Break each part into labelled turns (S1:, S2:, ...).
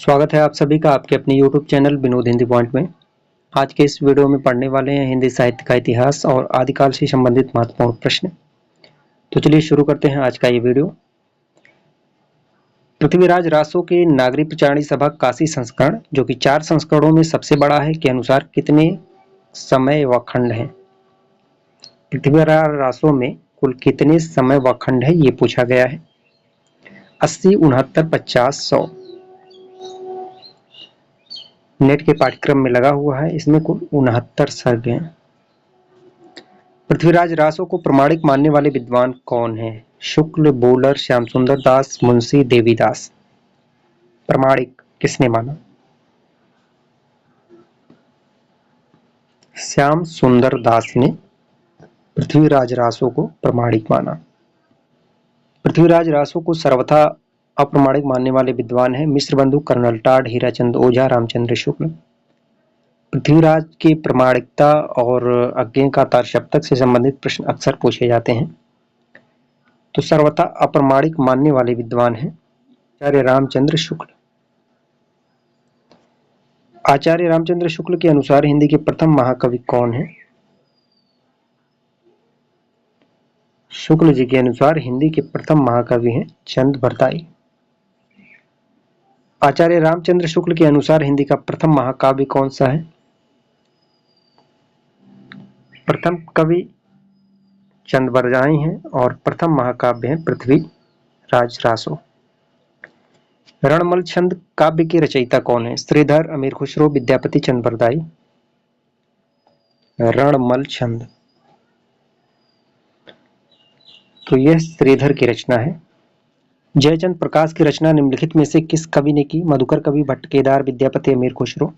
S1: स्वागत है आप सभी का आपके अपने YouTube channel Vinod Hindi point में। आज के इस वीडियो में पढ़ने वाले हैं हिंदी साहित्य का इतिहास और आदिकाल से संबंधित महत्वपूर्ण प्रश्न। तो चलिए शुरू करते हैं आज का ये वीडियो। पृथ्वीराज रासो के नागरी प्रचारणी सभा काशी संस्करण, जो कि 4 संस्करणों में सबसे बड़ा है, के अनुसार कितने समय व खंड हैं? पृथ्वीराज रासो में कुल कितने समय व खंड है, ये पूछा गया है। 80, 69, 50, 100। नेट के पाठ्यक्रम में लगा हुआ है। इसमें कुल 69 सर्ग हैं। पृथ्वीराज रासो को प्रमाणिक मानने वाले विद्वान कौन हैं? शुक्ल, बोलर, श्याम सुंदर दास, मुंशी, देवीदास। प्रमाणिक किसने माना? श्याम सुंदर दास ने पृथ्वीराज रासो को प्रमाणिक माना। पृथ्वीराज रासो को सर्वथा अप्रमाणिक मानने वाले विद्वान हैं मिश्र बंधु, कर्नल टाड, हीराचंद ओझा, रामचंद्र शुक्ल। पृथ्वीराज की प्रमाणिकता और अज्ञेयकातार सप्तक से संबंधित प्रश्न अक्सर पूछे जाते हैं। तो सर्वथा अप्रमाणिक मानने वाले विद्वान हैं आचार्य रामचंद्र शुक्ल। आचार्य रामचंद्र शुक्ल के अनुसार हिंदी के प्रथम महाकवि कौन है? शुक्ल जी के अनुसार हिंदी के प्रथम महाकवि हैं चंद बरदाई। आचार्य रामचंद्र शुक्ल के अनुसार हिंदी का प्रथम महाकाव्य कौन सा है? प्रथम कवि चंद बरदाई हैं और प्रथम महाकाव्य है पृथ्वीराज रासो। रणमल छंद काव्य के रचयिता कौन है? श्रीधर, अमीर खुसरो, विद्यापति, चंद बरदाई। रणमल छंद तो यह श्रीधर की रचना है। जयचंद प्रकाश की रचना निम्नलिखित में से किस कवि ने की? मधुकर कवि, भट्ट केदार, विद्यापति, अमीर खुसरो।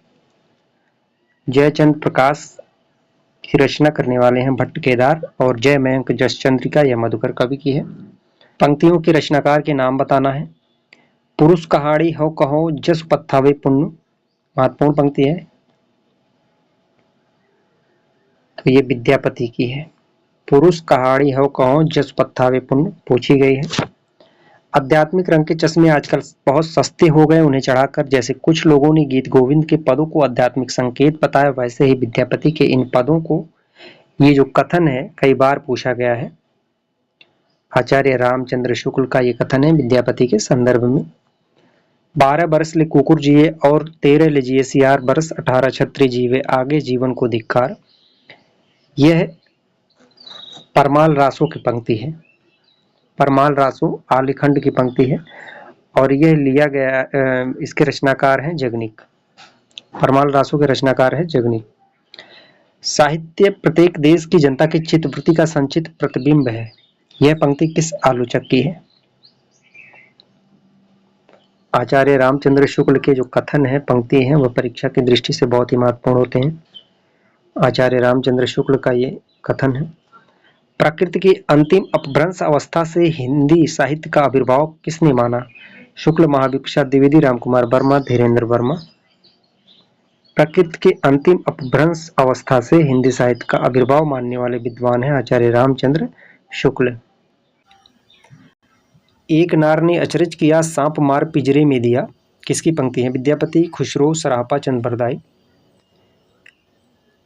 S1: जयचंद प्रकाश की रचना करने वाले हैं भट्ट केदार और जय मयंक जसचंद्रिका यह मधुकर कवि की है। पंक्तियों के रचनाकार के नाम बताना है। पुरुष कहाड़ी हो कहो जस पत्थावे पुण्य, महत्वपूर्ण पंक्ति है। तो ये विद्यापति की है। पुरुष कहाड़ी हो कहो जस पत्थावे पुण्य पूछी गई है। आध्यात्मिक रंग के चश्मे आजकल बहुत सस्ते हो गए उन्हें चढ़ाकर। जैसे कुछ लोगों ने गीत गोविंद के पदों को आध्यात्मिक संकेत बताया, वैसे ही विद्यापति के इन पदों को, ये जो कथन है, कई बार पूछा गया है। आचार्य रामचंद्र शुक्ल का ये कथन है विद्यापति के संदर्भ में। 12 बरस ले कुकुर जिए और 13 ले जिए सियार बरस, 18 छत्री जीवे आगे जीवन को धिक्कार। यह परमाल रासो की पंक्ति है। परमाल रासो आलिखंड की पंक्ति है और यह लिया गया, इसके रचनाकार हैं जगनीक। परमाल रासो के रचनाकार है जगनीक। साहित्य प्रत्येक देश की जनता की चित्तवृत्ति का संचित प्रतिबिंब है। यह पंक्ति किस आलोचक की है? आचार्य रामचंद्र शुक्ल के जो कथन है, पंक्ति है, वह परीक्षा की दृष्टि से बहुत ही महत्वपूर्ण होते हैं। आचार्य रामचंद्र शुक्ल का ये कथन है। प्रकृति की अंतिम अपभ्रंश अवस्था से हिंदी साहित्य का आविर्भाव किसने माना? शुक्ल, महावीर प्रसाद द्विवेदी, रामकुमार वर्मा, धीरेन्द्र वर्मा। प्रकृति के अंतिम अपभ्रंश अवस्था से हिंदी साहित्य का आविर्भाव मानने वाले विद्वान हैं आचार्य रामचंद्र शुक्ल। एक नार ने अचरज किया, सांप मार पिंजरे में दिया, किसकी पंक्ति है? विद्यापति, खुसरो, सरापा, चंद बरदाई।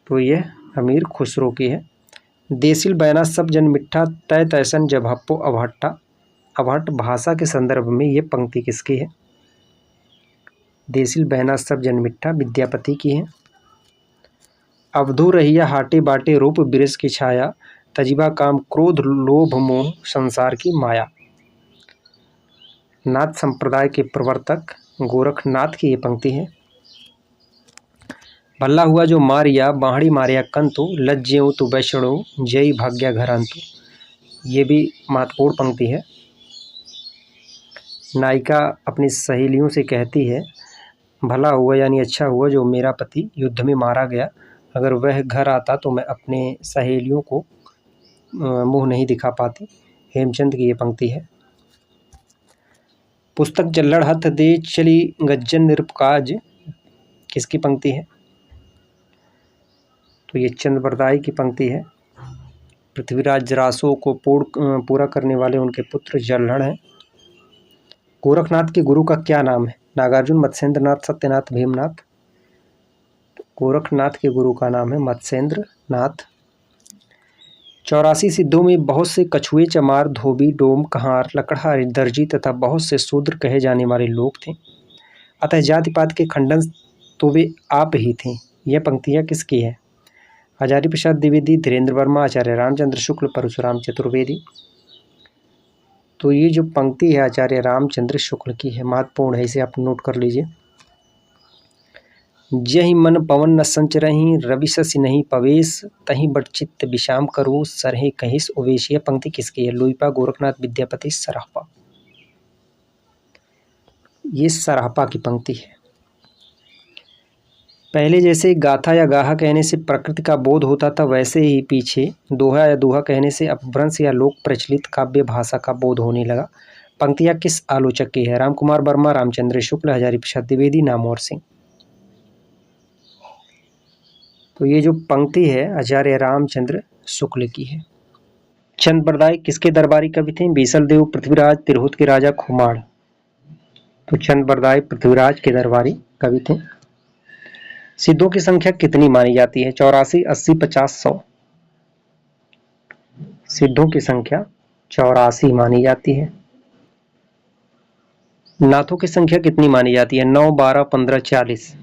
S1: तो यह अमीर खुसरो की है। देसिल बैना सब जन मिठा, तय तैसन जब हप्पो अभट्टा। अभट्ट भाषा के संदर्भ में ये पंक्ति किसकी है? देसिल बहना सब जन मिठा विद्यापति की है। अवधू रहिया हाटे बाटे, रूप बिरस की छाया, तजिबा काम क्रोध लोभ मोह संसार की माया। नाथ संप्रदाय के प्रवर्तक गोरखनाथ की ये पंक्ति है। भल्ला हुआ जो मारिया, बाहड़ी मारिया कंतु, लज्जेऊ तु वैष्णो, जय भाग्या घर अंतु। ये भी महत्वपूर्ण पंक्ति है। नायिका अपनी सहेलियों से कहती है, भला हुआ यानी अच्छा हुआ जो मेरा पति युद्ध में मारा गया, अगर वह घर आता तो मैं अपने सहेलियों को मुंह नहीं दिखा पाती। हेमचंद की ये पंक्ति है। पुस्तक जल्लड़ हथ दे चली गज्जन निरपकाज, किसकी पंक्ति है? तो ये चंद बरदाई की पंक्ति है। पृथ्वीराज रासो को पूरा करने वाले उनके पुत्र जल्लड़ हैं। गोरखनाथ के गुरु का क्या नाम है? नागार्जुन, मत्स्येंद्र नाथ, सत्यनाथ, भीमनाथ। तो गोरखनाथ के गुरु का नाम है मत्स्येंद्र नाथ। 84 सिद्धों में बहुत से कछुए, चमार, धोबी, डोम, कहार, लकड़ा, दर्जी तथा बहुत से शूद्र कहे जाने वाले लोग थे। अतः जाति पात के खंडन तो वे आप ही थे। यह पंक्तियाँ किसकी है? हजारी प्रसाद द्विवेदी, धीरेन्द्र वर्मा, आचार्य रामचंद्र शुक्ल, परशुराम चतुर्वेदी। तो ये जो पंक्ति है आचार्य रामचंद्र शुक्ल की है, महत्वपूर्ण है, इसे आप नोट कर लीजिए। जहि मन पवन न संचरहि, रवि शशि नहीं पवेश, तहि बट चित्त विषाम करो, सरहि कहिस उवेश। यह पंक्ति किसकी है? लुइपा, गोरखनाथ, विद्यापति, सराफा। ये सराफा की पंक्ति है। पहले जैसे गाथा या गाहा कहने से प्रकृति का बोध होता था, वैसे ही पीछे दोहा या दोहा कहने से अपभ्रंश या लोक प्रचलित काव्य भाषा का बोध होने लगा। पंक्तियाँ किस आलोचक की है? रामकुमार वर्मा, रामचंद्र शुक्ल, हजारी प्रसाद द्विवेदी, नामवर सिंह। तो ये जो पंक्ति है आचार्य रामचंद्र शुक्ल की है। चंद बरदाई किसके दरबारी कवि थे? बीसल देव, पृथ्वीराज, तिरहुत के राजा, खुमाड़। तो चंद बरदाई पृथ्वीराज के दरबारी कवि थे। सिद्धों की संख्या कितनी मानी जाती है? 84, 80, 50, 100। सिद्धों की संख्या 84 मानी जाती है। नाथों की संख्या कितनी मानी जाती है? 9, 12, 15, 40।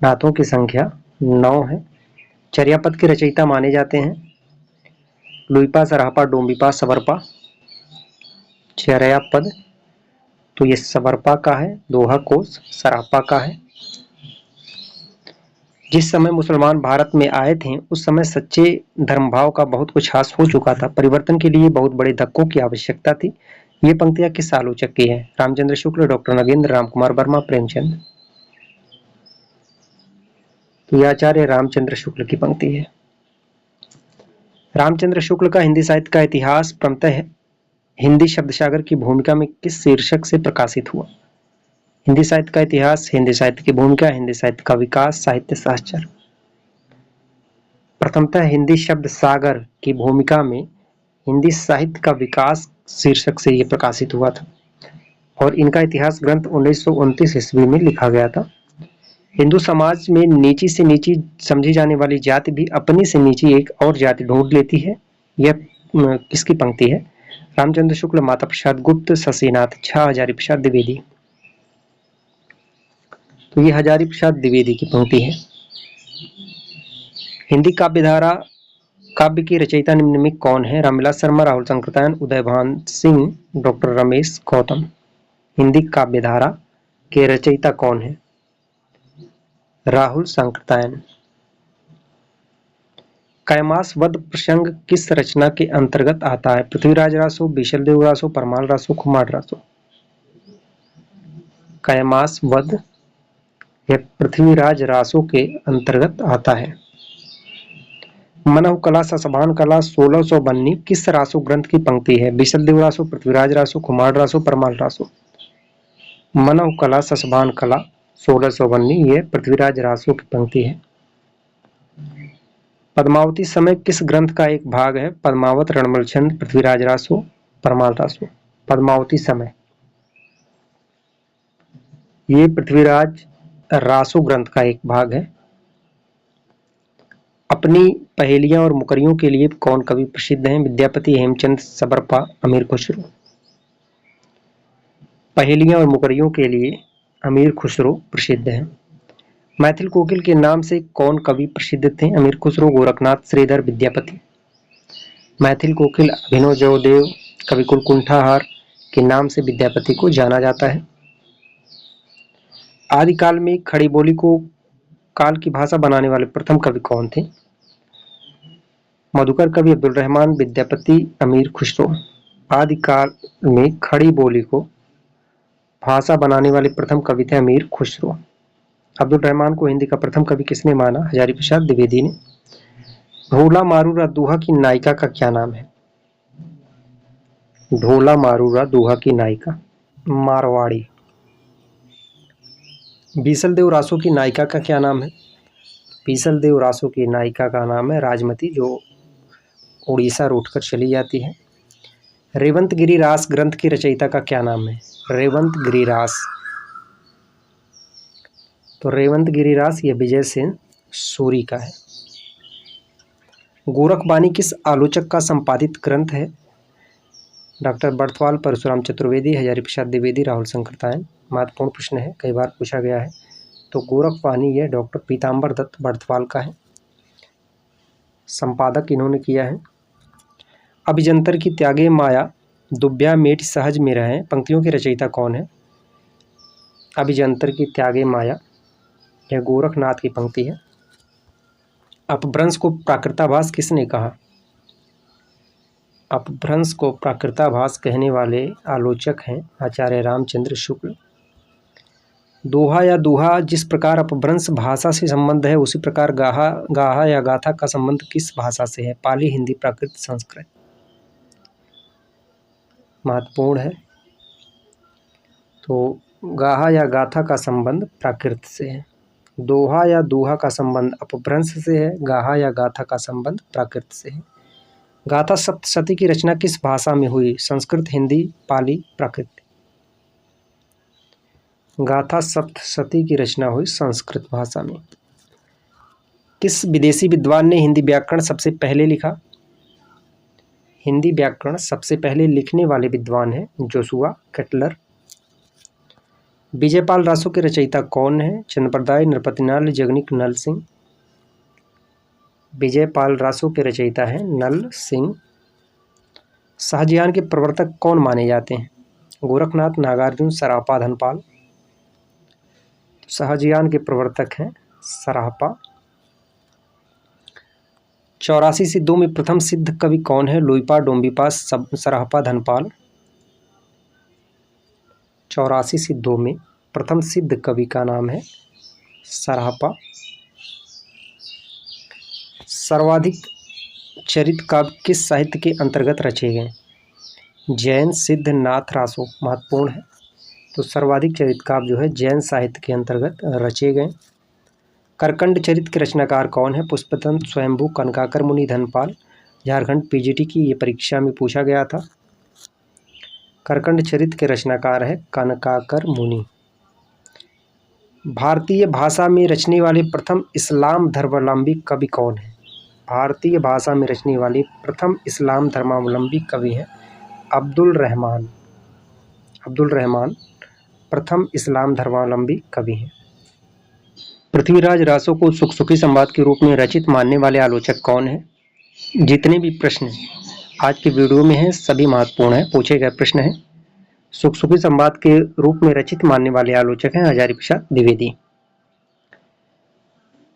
S1: नाथों की संख्या 9 है। चर्यापद के रचयिता माने जाते हैं लुइपा, सराहपा, डोम्बिपा, सवरपा। चर्यापद तो ये सवरपा का है, दोहा कोश सराहपा का है। जिस समय मुसलमान भारत में आए थे उस समय सच्चे धर्मभाव का बहुत कुछ हास हो चुका था। परिवर्तन के लिए बहुत बड़े धक्कों की आवश्यकता थी। ये पंक्तियां किस आलोचक की है? रामचंद्र शुक्ल, डॉक्टर नगेंद्र, रामकुमार वर्मा, प्रेमचंद। तो यह आचार्य रामचंद्र शुक्ल की पंक्ति है। रामचंद्र शुक्ल का हिंदी साहित्य का इतिहास क्रमतः हिंदी शब्दसागर की भूमिका में किस शीर्षक से प्रकाशित हुआ? हिंदी साहित्य का इतिहास, हिंदी साहित्य की भूमिका, हिंदी साहित्य का विकास, साहित्य शास्त्र। प्रथमतः हिंदी शब्द सागर की भूमिका में हिंदी साहित्य का विकास शीर्षक से यह प्रकाशित हुआ था और इनका इतिहास ग्रंथ 1929 ईस्वी में लिखा गया था। हिंदू समाज में नीची से नीची समझी जाने वाली जाति भी अपनी से नीची एक और जाति ढूंढ लेती है। यह किसकी पंक्ति है? रामचंद्र शुक्ल, माता प्रसाद गुप्त, शशिनाथ झा, हजारी प्रसाद द्विवेदी। तो ये हजारी प्रसाद द्विवेदी की पंक्ति है। हिंदी काव्यधारा काव्य की रचयिता निम्न में कौन है? रामविलास शर्मा, राहुल संकृतायन, उदयभान सिंह, डॉक्टर रमेश गौतम। हिंदी काव्यधारा के रचयिता कौन है? राहुल संकृतायन। कैमास वध प्रसंग किस रचना के अंतर्गत आता है? पृथ्वीराज रासो, बीशल देव रासो, परमाल रासो, खुमार रासो। कैमास वध यह पृथ्वीराज रासो के अंतर्गत आता है। मनहु कला, ससभान कला, 1600 बन्नी किस रासो ग्रंथ की पंक्ति है? बीशल देव रासो, पृथ्वीराज रासो, खुमार रासो, परमाल रासो। मनहु कला, ससभान कला, 1600 बन्नी ये पृथ्वीराज रासो की पंक्ति है। पद्मावती समय किस ग्रंथ का एक भाग है? पद्मावत, रणमल छंद, पृथ्वीराज रासो, परमाल रासो। पद्मावती समय ये पृथ्वीराज रासो ग्रंथ का एक भाग है। अपनी पहेलियां और मुकरियों के लिए कौन कवि प्रसिद्ध हैं? विद्यापति, हेमचंद, सबरपा, अमीर खुसरो। पहेलियां और मुकरियों के लिए अमीर खुसरो प्रसिद्ध हैं। मैथिल कोकिल के नाम से कौन कवि प्रसिद्ध थे? अमीर खुसरो, गोरखनाथ, श्रीधर, विद्यापति। मैथिल कोकिल अभिनव जयदेव कविकुल कुंठाहार के नाम से विद्यापति को जाना जाता है। आदिकाल में खड़ी बोली को काल की भाषा बनाने वाले प्रथम कवि कौन थे? मधुकर कवि, अब्दुल रहमान, विद्यापति, अमीर खुसरो। आदिकाल में खड़ी बोली को भाषा बनाने वाले प्रथम कवि थे अमीर खुसरो। अब्दुल रहमान को हिंदी का प्रथम कवि किसने माना? हजारी प्रसाद द्विवेदी ने। ढोला मारूरा दोहा की नायिका का क्या नाम है? ढोला मारूरा दोहा की नायिका मारवाड़ी। बीसल देव रासो की नायिका का क्या नाम है? बीसल देव रासो की नायिका का नाम है राजमती, जो उड़ीसा रूट कर चली जाती है। रेवंत गिरिरास ग्रंथ की रचयिता का क्या नाम है? रेवंत गिरिरास। तो रेवंत गिरिरास ये विजय सेन सूरी का है। गोरखबानी किस आलोचक का संपादित ग्रंथ है? डॉक्टर बर्थवाल, परशुराम चतुर्वेदी, हजारी प्रसाद द्विवेदी, राहुल शंकर तायन। महत्वपूर्ण प्रश्न है, कई बार पूछा गया है। तो गोरखबानी ये डॉक्टर पीताम्बर दत्त बर्थवाल का है, संपादक इन्होंने किया है। अभिजंतर की त्यागे माया दुब्या मेट सहज में रहे पंक्तियों के रचयिता कौन है? अभिजंतर की त्यागे माया, यह गोरखनाथ की पंक्ति है। अपभ्रंश को प्राकृताभास किसने कहा? अपभ्रंश को प्राकृताभास कहने वाले आलोचक हैं आचार्य रामचंद्र शुक्ल। दोहा या दूहा, जिस प्रकार अपभ्रंश भाषा से संबंध है उसी प्रकार गाहा गाहा या गाथा का संबंध किस भाषा से है? पाली, हिंदी, प्राकृत, संस्कृत। महत्वपूर्ण है। तो गाहा या गाथा का संबंध प्राकृत से है। दोहा या दूहा का संबंध अपभ्रंश से है, गाहा या गाथा का संबंध प्राकृत से है। गाथा सप्तशती की रचना किस भाषा में हुई? संस्कृत, हिंदी, पाली, प्राकृत। गाथा सप्तशती की रचना हुई संस्कृत भाषा में। किस विदेशी विद्वान ने हिंदी व्याकरण सबसे पहले लिखा? हिंदी व्याकरण सबसे पहले लिखने वाले विद्वान हैं जोशुआ केटलर। विजयपाल रासो के रचयिता कौन है? चंद्रप्रदाय, नरपतिनाल, जगनिक, नल सिंह। विजयपाल रासो के रचयिता हैं नल सिंह। शाहजहां के प्रवर्तक कौन माने जाते हैं? गोरखनाथ, नागार्जुन, सरापा, धनपाल। शाहजहां के प्रवर्तक हैं सरापा। 84 सिद्धों में प्रथम सिद्ध कवि कौन है? लोईपा, डोम्बीपा, सरापा, धनपाल। 84 सिद्धों में प्रथम सिद्ध कवि का नाम है सरापा। सर्वाधिक चरित काव्य किस साहित्य के अंतर्गत रचे गए? जैन, सिद्ध, नाथ, रासो। महत्वपूर्ण है। तो सर्वाधिक चरित काव्य जो है जैन साहित्य के अंतर्गत रचे गए। करकंड चरित के रचनाकार कौन है? पुष्पदंत, स्वयंभू, कनकाकर मुनि, धनपाल। झारखंड पीजीटी की ये परीक्षा में पूछा गया था। करकंड चरित के रचनाकार है कनकाकर मुनि। भारतीय भाषा में रचने वाले प्रथम इस्लाम धर्मावलंबी कवि कौन है? भारतीय भाषा में रचने वाले प्रथम इस्लाम धर्मावलंबी कवि हैं अब्दुल रहमान। अब्दुल रहमान प्रथम इस्लाम धर्मावलंबी कवि हैं। पृथ्वीराज रासो को सुख सुखी संवाद के रूप में रचित मानने वाले आलोचक कौन है? जितने भी प्रश्न आज की वीडियो में हैं सभी महत्वपूर्ण हैं, पूछे गए प्रश्न हैं। सुख सुखी संवाद के रूप में रचित मानने वाले आलोचक हैं हजारी प्रसाद द्विवेदी।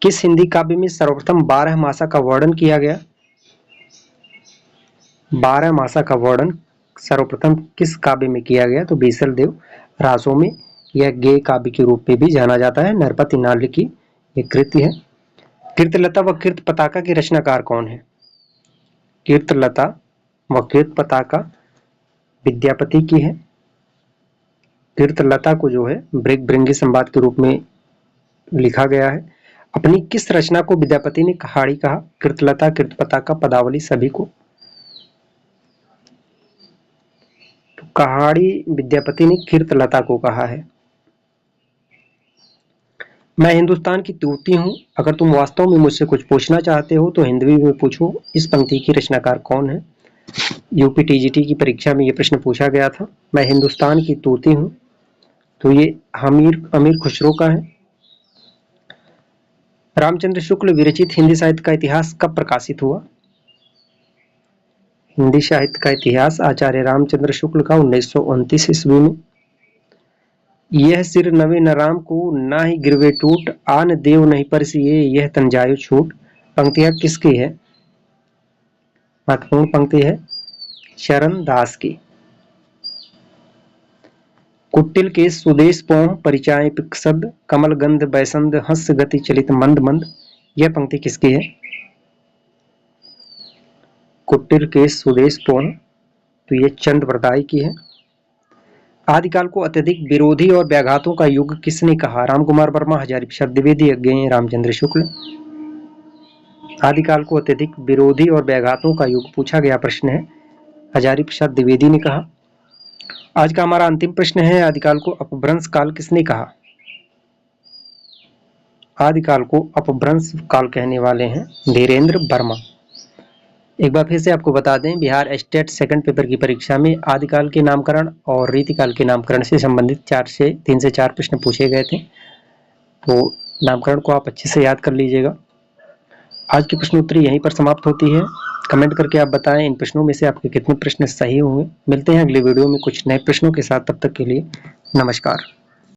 S1: किस हिंदी काव्य में सर्वप्रथम 12 मासा का वर्णन किया गया? 12 मासा का वर्णन सर्वप्रथम किस काव्य में किया गया? तो बीसल देव रासो में। यह गेय काव्य के रूप में भी जाना जाता है। नरपति नाल की एक कृति है। कीर्तलता व कीर्त पताका की रचनाकार कौन है? कीर्तलता व कीर्त पताका विद्यापति की है। कीर्तलता को जो है भृंगी संवाद के रूप में लिखा गया है। अपनी किस रचना को विद्यापति ने कहाड़ी कहा? कीर्तलता, कीर्त पताका, पदावली, सभी को। तो कहाड़ी विद्यापति ने कीर्तलता को कहा है। मैं हिंदुस्तान की तूती हूँ, अगर तुम वास्तव में मुझसे कुछ पूछना चाहते हो तो हिंदी में पूछो। इस पंक्ति की रचनाकार कौन है? यूपी टीजीटी की परीक्षा में यह प्रश्न पूछा गया था। मैं हिंदुस्तान की तूती हूँ, तो ये अमीर खुसरो का है। रामचंद्र शुक्ल विरचित हिंदी साहित्य का इतिहास कब प्रकाशित हुआ? हिंदी साहित्य का इतिहास आचार्य रामचंद्र शुक्ल का 1929 ईस्वी में। यह सिर नवे न राम को, ना ही गिरवे टूट, आन देव नहीं परसिए, यह तन जायो छूट। पंक्तियां किसकी है? महत्वपूर्ण पंक्ति है चरण दास की। कुटिल के सुदेश पोम परिचाय पिक्सद, कमल गंध बैसंद, हंस गति चलित मंद मंद। यह पंक्ति किसकी है? कुटिल के सुदेश पोम, तो ये चंद्रप्रदाय की है। आदिकाल को अत्यधिक विरोधी और व्याघातों का युग किसने कहा? रामकुमार वर्मा, हजारी प्रसाद द्विवेदी, अज्ञेय रामचंद्र शुक्ल। आदिकाल को अत्यधिक विरोधी और व्याघातों का युग पूछा गया प्रश्न है हजारी प्रसाद द्विवेदी ने कहा। आज का हमारा अंतिम प्रश्न है, आदिकाल को अपभ्रंश काल किसने कहा? आदिकाल को अपभ्रंश काल कहने वाले हैं धीरेन्द्र वर्मा। एक बार फिर से आपको बता दें, बिहार स्टेट सेकंड पेपर की परीक्षा में आदिकाल के नामकरण और रीतिकाल के नामकरण से संबंधित 3 से 4 प्रश्न पूछे गए थे, तो नामकरण को आप अच्छे से याद कर लीजिएगा। आज की प्रश्नोत्तरी यहीं पर समाप्त होती है। कमेंट करके आप बताएं इन प्रश्नों में से आपके कितने प्रश्न सही हुए। मिलते हैं अगले वीडियो में कुछ नए प्रश्नों के साथ, तब तक के लिए नमस्कार।